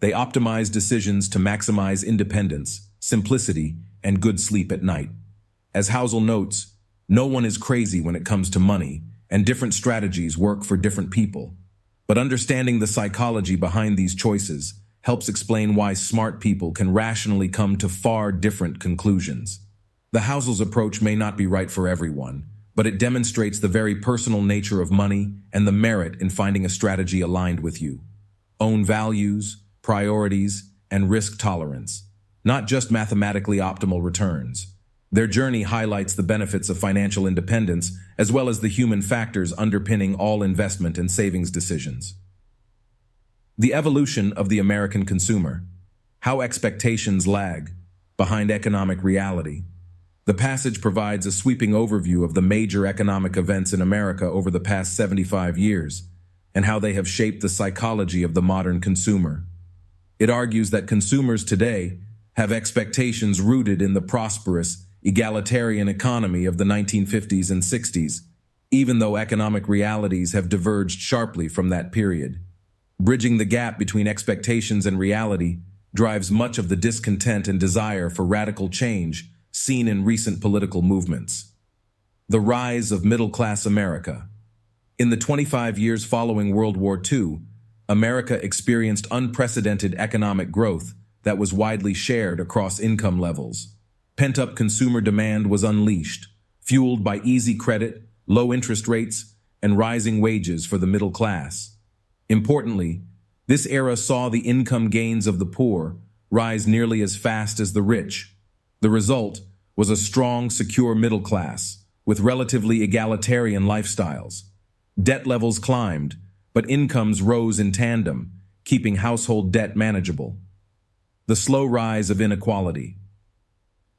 They optimize decisions to maximize independence, simplicity, and good sleep at night. As Housel notes, no one is crazy when it comes to money, and different strategies work for different people. But understanding the psychology behind these choices helps explain why smart people can rationally come to far different conclusions. The Housel's approach may not be right for everyone, but it demonstrates the very personal nature of money and the merit in finding a strategy aligned with you. Own values, priorities, and risk tolerance, not just mathematically optimal returns. Their journey highlights the benefits of financial independence as well as the human factors underpinning all investment and savings decisions. The evolution of the American consumer. How expectations lag behind economic reality. The passage provides a sweeping overview of the major economic events in America over the past 75 years and how they have shaped the psychology of the modern consumer. It argues that consumers today have expectations rooted in the prosperous, egalitarian economy of the 1950s and 60s, even though economic realities have diverged sharply from that period. Bridging the gap between expectations and reality drives much of the discontent and desire for radical change seen in recent political movements. The rise of middle-class America. In the 25 years following World War II, America experienced unprecedented economic growth that was widely shared across income levels. Pent-up consumer demand was unleashed, fueled by easy credit, low interest rates, and rising wages for the middle class. Importantly, this era saw the income gains of the poor rise nearly as fast as the rich. The result was a strong, secure middle class with relatively egalitarian lifestyles. Debt levels climbed, but incomes rose in tandem, keeping household debt manageable. The slow rise of inequality.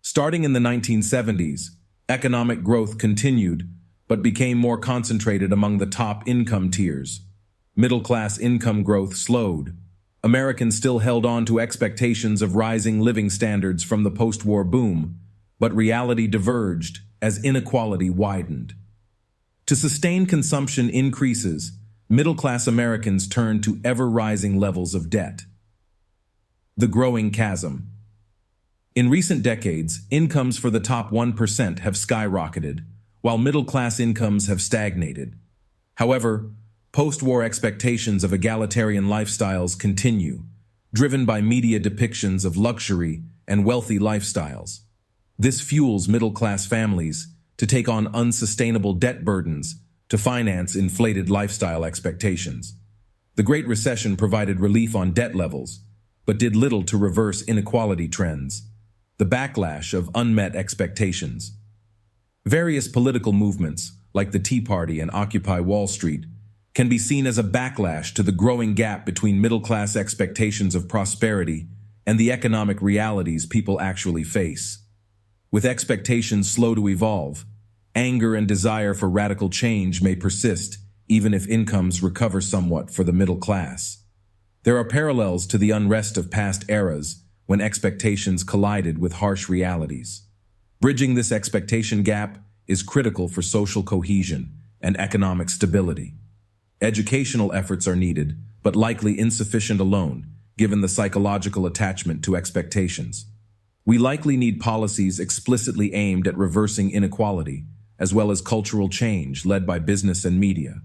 Starting in the 1970s, economic growth continued, but became more concentrated among the top income tiers. Middle-class income growth slowed. Americans still held on to expectations of rising living standards from the post-war boom, but reality diverged as inequality widened. To sustain consumption increases, middle-class Americans turned to ever-rising levels of debt. The growing chasm. In recent decades, incomes for the top 1% have skyrocketed, while middle-class incomes have stagnated. However, post-war expectations of egalitarian lifestyles continue, driven by media depictions of luxury and wealthy lifestyles. This fuels middle-class families to take on unsustainable debt burdens to finance inflated lifestyle expectations. The Great Recession provided relief on debt levels, but did little to reverse inequality trends. The backlash of unmet expectations. Various political movements, like the Tea Party and Occupy Wall Street, can be seen as a backlash to the growing gap between middle-class expectations of prosperity and the economic realities people actually face. With expectations slow to evolve, anger and desire for radical change may persist even if incomes recover somewhat for the middle class. There are parallels to the unrest of past eras when expectations collided with harsh realities. Bridging this expectation gap is critical for social cohesion and economic stability. Educational efforts are needed, but likely insufficient alone, given the psychological attachment to expectations. We likely need policies explicitly aimed at reversing inequality, as well as cultural change led by business and media.